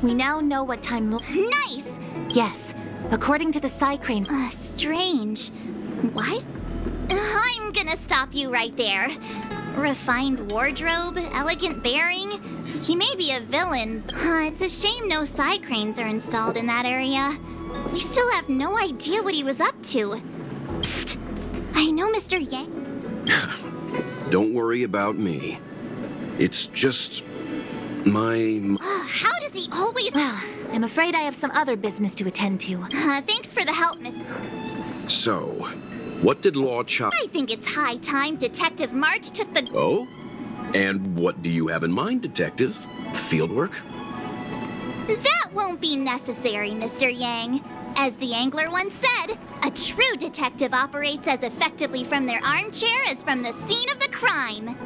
We now know what time Nice! Yes. According to the Psycrane. Strange. Why? I'm gonna stop you right there. Refined wardrobe, elegant bearing. He may be a villain. It's a shame no Psycranes are installed in that area. We still have no idea what he was up to. Psst! I know Mr. Yang. Don't worry about me. It's just my... How does he always... Well, I'm afraid I have some other business to attend to. Thanks for the help, Miss... So, what did Law Cha... I think it's high time Detective March took the... Oh? And what do you have in mind, Detective? Fieldwork? That won't be necessary, Mr. Yang. As the angler once said, a true detective operates as effectively from their armchair as from the scene of the crime.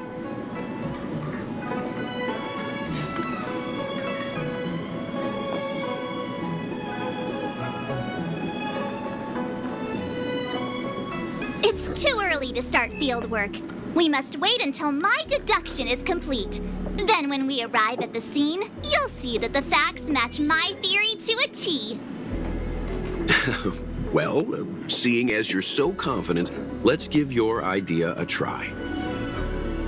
It's too early to start field work. We must wait until my deduction is complete. Then when we arrive at the scene, you'll see that the facts match my theory to a T. Well, seeing as you're so confident, let's give your idea a try.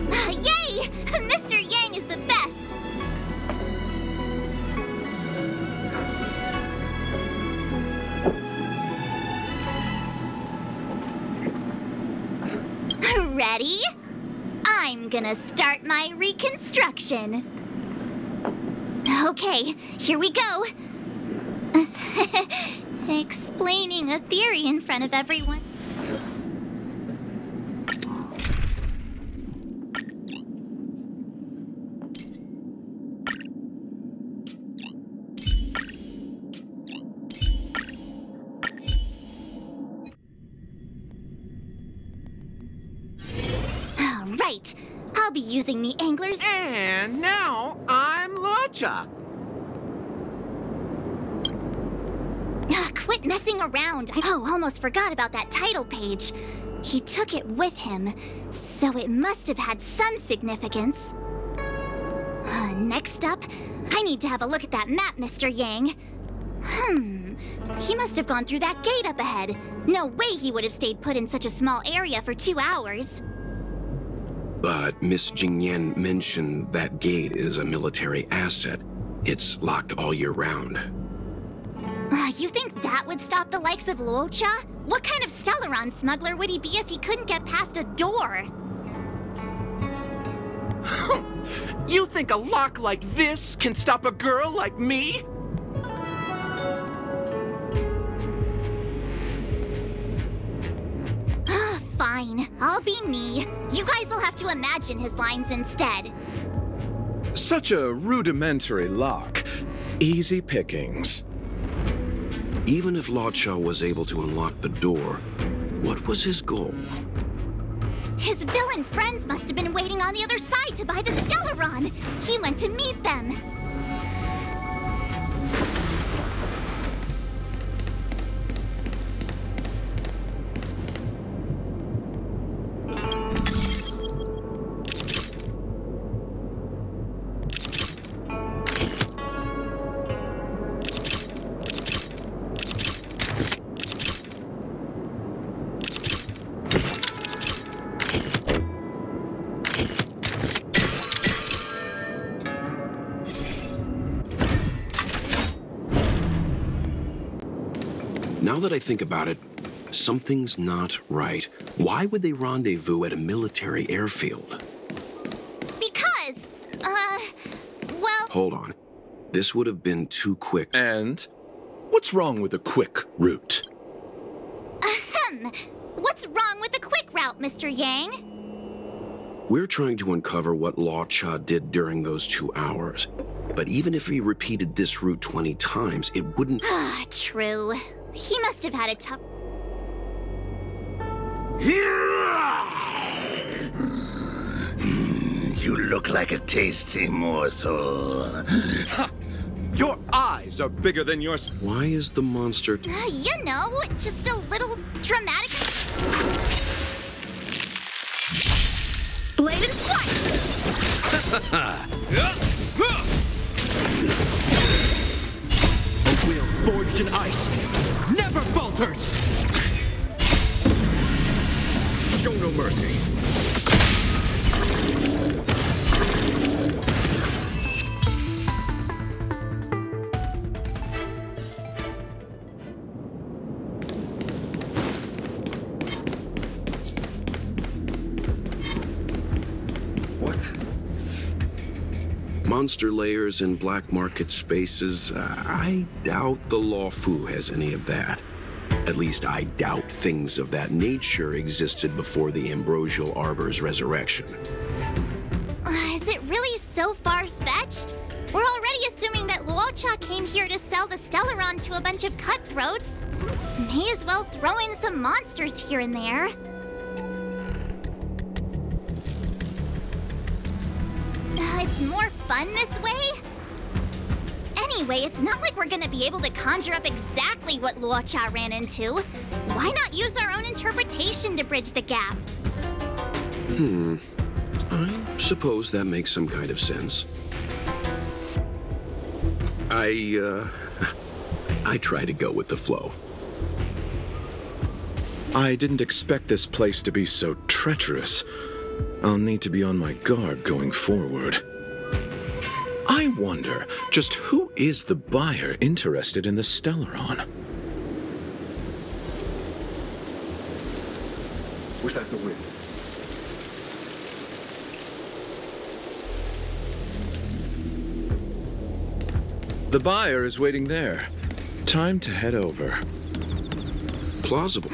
Yay! Mr. Yang is the best! Ready? I'm gonna start my reconstruction. Okay, here we go. Explaining a theory in front of everyone. Right. I'll be using the anglers. And now I'm Locha. Quit messing around. Oh, almost forgot about that title page. He took it with him, so it must have had some significance. Next up, I need to have a look at that map, Mr. Yang. He must have gone through that gate up ahead. No way he would have stayed put in such a small area for 2 hours. But Miss Jingyan mentioned that gate is a military asset. It's locked all year round. You think that would stop the likes of Luocha? What kind of Stellaron smuggler would he be if he couldn't get past a door? You think a lock like this can stop a girl like me? Fine, I'll be me. You guys will have to imagine his lines instead. Such a rudimentary lock. Easy pickings. Even if Locha was able to unlock the door, what was his goal? His villain friends must have been waiting on the other side to buy the Stellaron. He went to meet them. Now that I think about it, something's not right. Why would they rendezvous at a military airfield? Because, well... Hold on. This would have been too quick. And what's wrong with a quick route? What's wrong with the quick route, Mr. Yang? We're trying to uncover what Law Cha did during those 2 hours. But even if he repeated this route 20 times, it wouldn't... True. He must have had a tough... You look like a tasty morsel. Your eyes are bigger than your... Why is the monster... You know, just a little dramatic... Blade and flight! forged in ice never falters! Show no mercy. Monster layers and black market spaces, I doubt the Lawfu has any of that. At least I doubt things of that nature existed before the Ambrosial Arbor's resurrection. Is it really so far-fetched? We're already assuming that Luocha came here to sell the Stellaron to a bunch of cutthroats. May as well throw in some monsters here and there. It's more fun this way? Anyway, it's not like we're gonna be able to conjure up exactly what Luocha ran into. Why not use our own interpretation to bridge the gap? I suppose that makes some kind of sense. I try to go with the flow. I didn't expect this place to be so treacherous. I'll need to be on my guard going forward. I wonder, just who is the buyer interested in the Stellaron? Was that the wind? The buyer is waiting there. Time to head over. Plausible.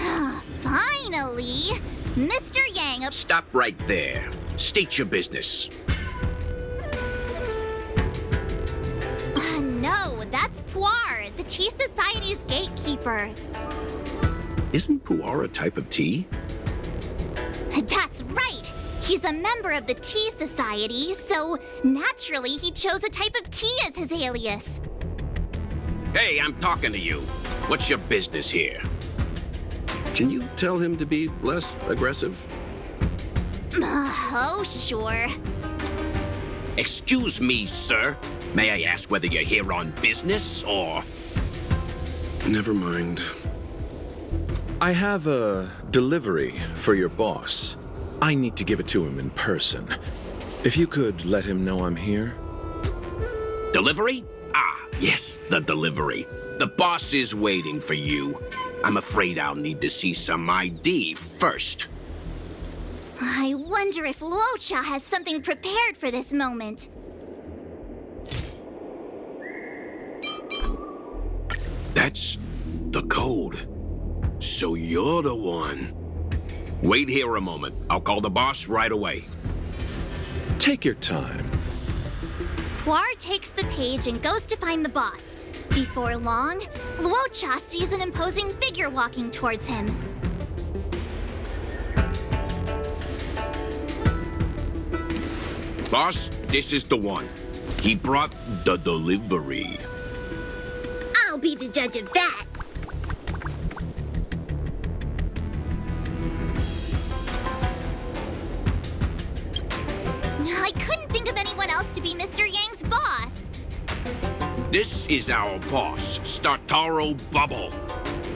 Finally! Mr. Yang, Stop right there. State your business. No, that's Puar, the Tea Society's gatekeeper. Isn't pu'ar a type of tea? That's right! He's a member of the Tea Society, so naturally he chose a type of tea as his alias. Hey, I'm talking to you. What's your business here? Can you tell him to be less aggressive? Oh, sure. Excuse me, sir. May I ask whether you're here on business, or... Never mind. I have a delivery for your boss. I need to give it to him in person. If you could let him know I'm here. Delivery? Ah, yes, the delivery. The boss is waiting for you. I'm afraid I'll need to see some ID first. I wonder if Luocha has something prepared for this moment. That's the code. So you're the one. Wait here a moment. I'll call the boss right away. Take your time. Puar takes the page and goes to find the boss. Before long, Luocha sees an imposing figure walking towards him. Boss, this is the one. He brought the delivery. I'll be the judge of that. I couldn't think of anyone else to be Mr. Yang's boss. This is our boss, Startaro Bubble.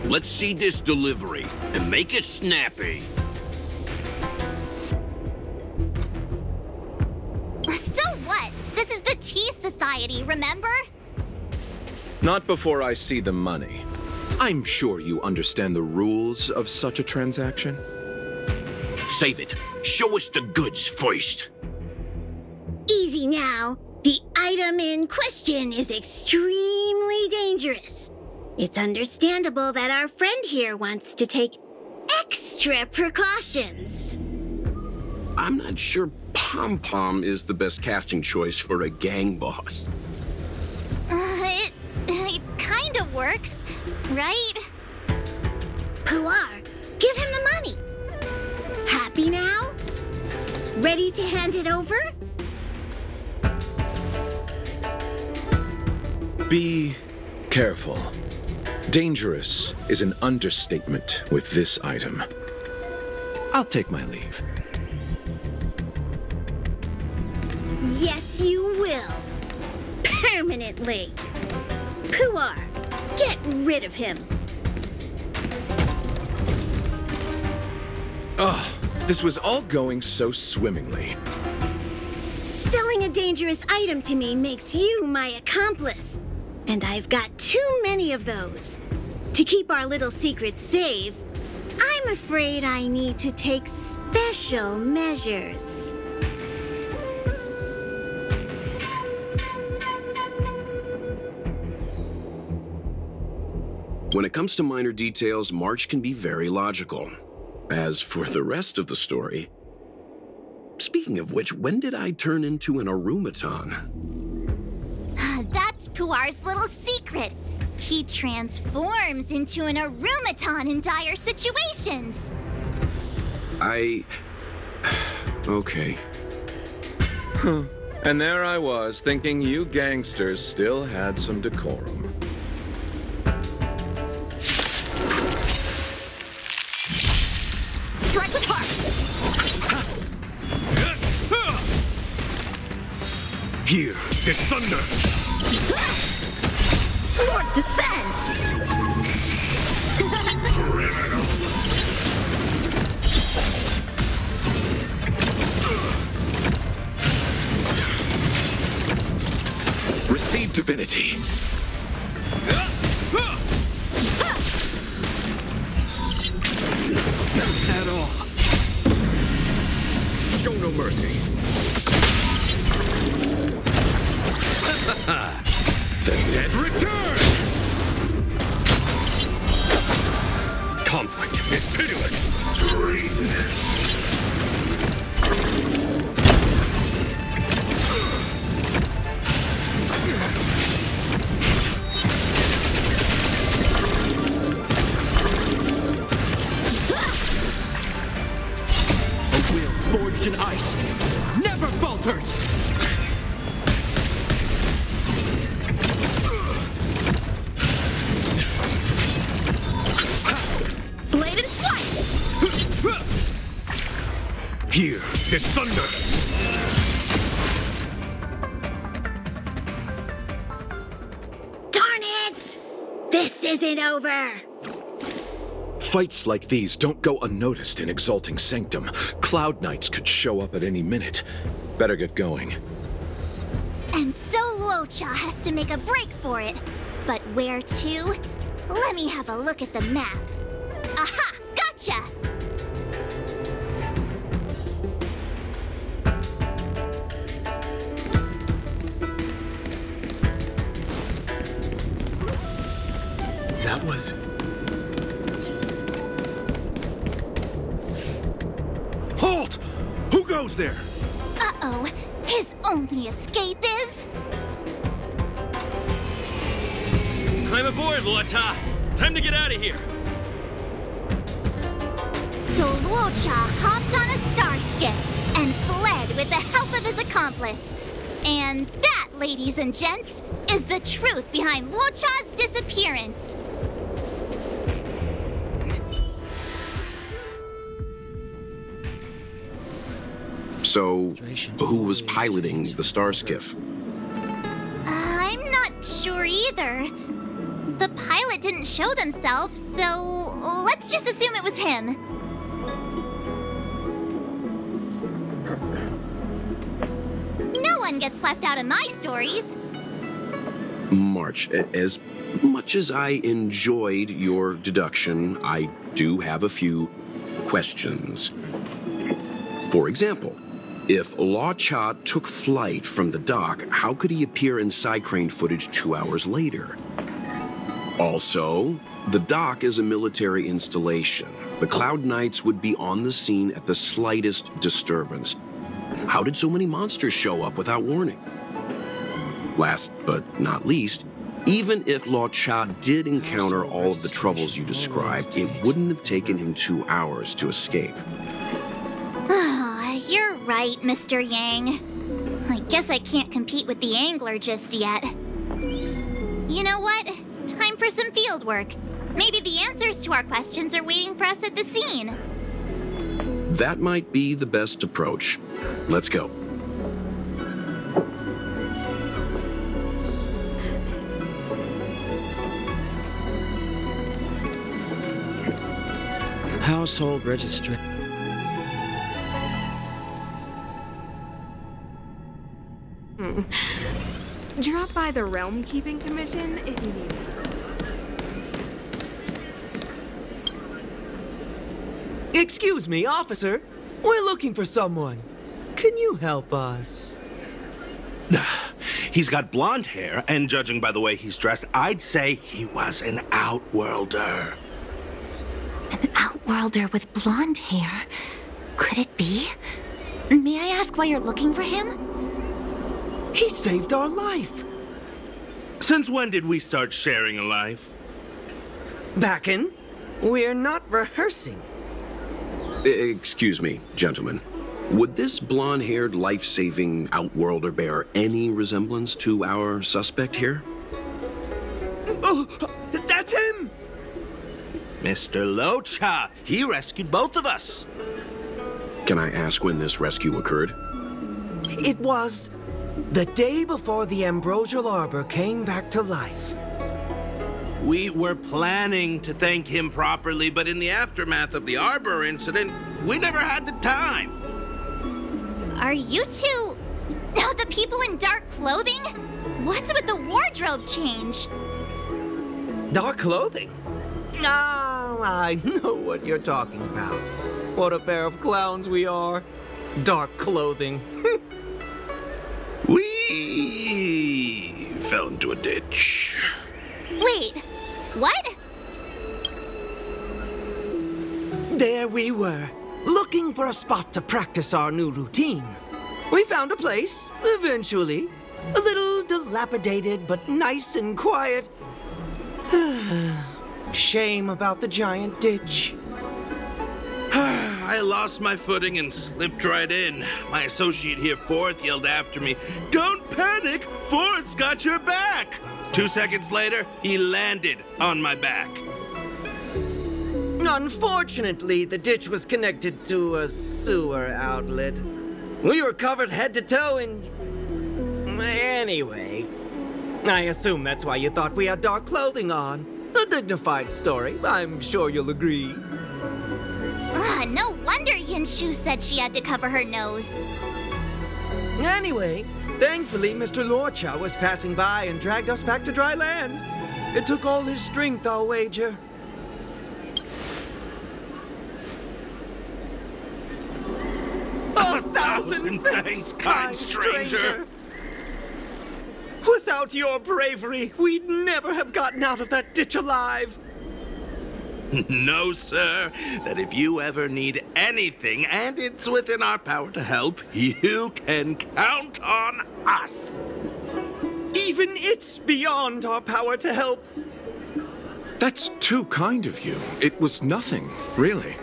Let's see this delivery and make it snappy. So what? This is the Tea Society, remember? Not before I see the money. I'm sure you understand the rules of such a transaction. Save it. Show us the goods first. Easy now. The item in question is extremely dangerous. It's understandable that our friend here wants to take extra precautions. I'm not sure Pom Pom is the best casting choice for a gang boss. It kind of works, right? Puar, give him the money. Happy now? Ready to hand it over? Be careful. Dangerous is an understatement with this item. I'll take my leave. Yes, you will. Permanently. Puar, Get rid of him. Oh, this was all going so swimmingly. Selling a dangerous item to me makes you my accomplice. And I've got too many of those. To keep our little secret safe, I'm afraid I need to take special measures. When it comes to minor details, March can be very logical. As for the rest of the story... Speaking of which, when did I turn into an Arumaton? That's Puar's little secret. He transforms into an Arumaton in dire situations. Okay. Huh. And there I was, thinking you gangsters still had some decorum. Strike with heart! Here is thunder! Swords descend! Receive divinity. At all. Show no mercy. The dead return! Conflict is pitiless. Treason. A will forged in ice never falters! Here is thunder! Darn it! This isn't over! Fights like these don't go unnoticed in Exalting Sanctum. Cloud Knights could show up at any minute. Better get going. And so Luocha has to make a break for it. But where to? Let me have a look at the map. Aha! Gotcha! That was... Halt! Who goes there? Uh-oh. His only escape is... Climb aboard, Luocha! Time to get out of here! So Luocha hopped on a star skiff and fled with the help of his accomplice. And that, ladies and gents, is the truth behind Luocha's disappearance. So, who was piloting the star skiff? I'm not sure either. The pilot didn't show themselves, so let's just assume it was him. No one gets left out of my stories. March, as much as I enjoyed your deduction, I do have a few questions. For example, if Luocha took flight from the dock, how could he appear in side-crane footage 2 hours later? Also, the dock is a military installation. The Cloud Knights would be on the scene at the slightest disturbance. How did so many monsters show up without warning? Last but not least, even if Luocha did encounter all of the troubles you described, it wouldn't have taken him 2 hours to escape. You're right, Mr. Yang. I guess I can't compete with the angler just yet. You know what? Time for some field work. Maybe the answers to our questions are waiting for us at the scene. That might be the best approach. Let's go. Household registry. Drop by the Realm Keeping Commission if you need help. Excuse me, officer. We're looking for someone. Can you help us? He's got blonde hair, and judging by the way he's dressed, I'd say he was an outworlder. An outworlder with blonde hair? Could it be? May I ask why you're looking for him? He saved our life. Since when did we start sharing a life? Backen, we're not rehearsing. Excuse me, gentlemen. Would this blonde-haired, life-saving outworlder bear any resemblance to our suspect here? Oh, that's him! Mr. Locha, he rescued both of us. Can I ask when this rescue occurred? It was the day before the Ambrosial Arbor came back to life. We were planning to thank him properly, but in the aftermath of the Arbor incident, we never had the time. Are you two the people in dark clothing? What's with the wardrobe change? Dark clothing? Ah, I know what you're talking about. What a pair of clowns we are. Dark clothing. We fell into a ditch. Wait, what? There we were, looking for a spot to practice our new routine. We found a place, eventually. A little dilapidated, but nice and quiet. Shame about the giant ditch. I lost my footing and slipped right in. My associate here, Fourth, yelled after me, "Don't panic! Fourth's got your back!" 2 seconds later, he landed on my back. Unfortunately, the ditch was connected to a sewer outlet. We were covered head to toe in... Anyway, I assume that's why you thought we had dark clothing on. A dignified story, I'm sure you'll agree. No wonder Yinshu said she had to cover her nose. Anyway, thankfully, Mr. Lorcha was passing by and dragged us back to dry land. It took all his strength, I'll wager. A thousand thanks, kind stranger! Without your bravery, we'd never have gotten out of that ditch alive. No, sir. That if you ever need anything, and it's within our power to help, you can count on us. Even it's beyond our power to help. That's too kind of you. It was nothing, really.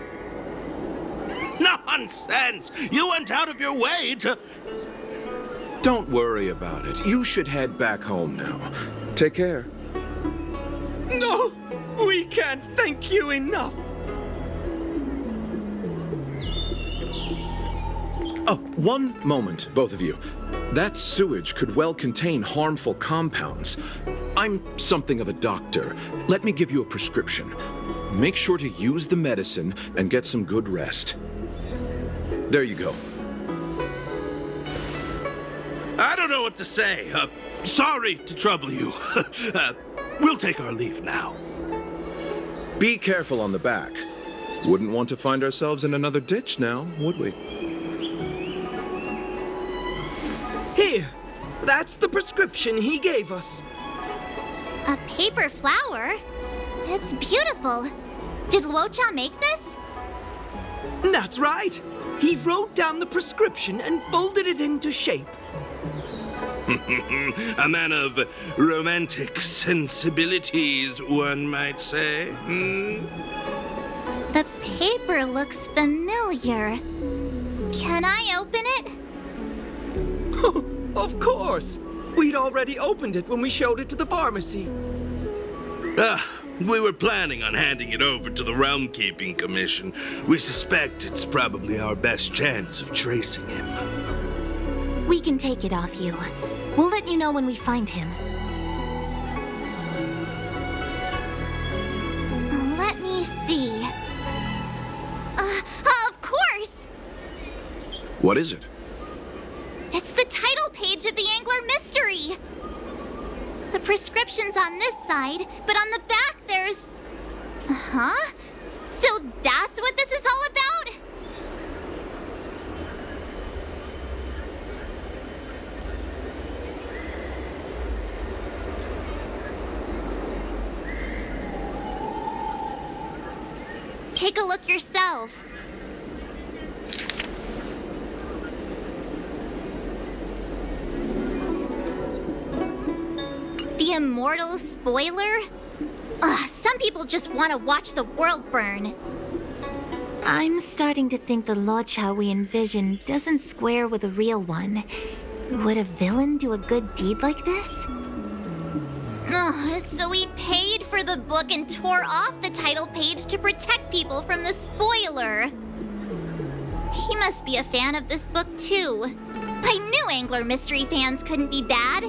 Nonsense! You went out of your way to... Don't worry about it. You should head back home now. Take care. No! We can't thank you enough! Oh, one moment, both of you. That sewage could well contain harmful compounds. I'm something of a doctor. Let me give you a prescription. Make sure to use the medicine and get some good rest. There you go. I don't know what to say. Sorry to trouble you. We'll take our leave now. Be careful on the back. Wouldn't want to find ourselves in another ditch now, would we? Here, that's the prescription he gave us. A paper flower? It's beautiful. Did Luocha make this? That's right. He wrote down the prescription and folded it into shape. A man of romantic sensibilities, one might say. The paper looks familiar. Can I open it? Of course. We'd already opened it when we showed it to the pharmacy. We were planning on handing it over to the Realm Keeping Commission. We suspect it's probably our best chance of tracing him. We can take it off you. We'll let you know when we find him. Let me see. What is it? It's the title page of the Angler Mystery! The prescription's on this side, but on the back there's... Huh? So that's what this is all about? Take a look yourself. The immortal spoiler? Ugh, some people just want to watch the world burn. I'm starting to think the Locha we envision doesn't square with a real one. Would a villain do a good deed like this? Ugh, so he paid for the book and tore off the title page to protect people from the spoiler. He must be a fan of this book too. I knew Angler Mystery fans couldn't be bad.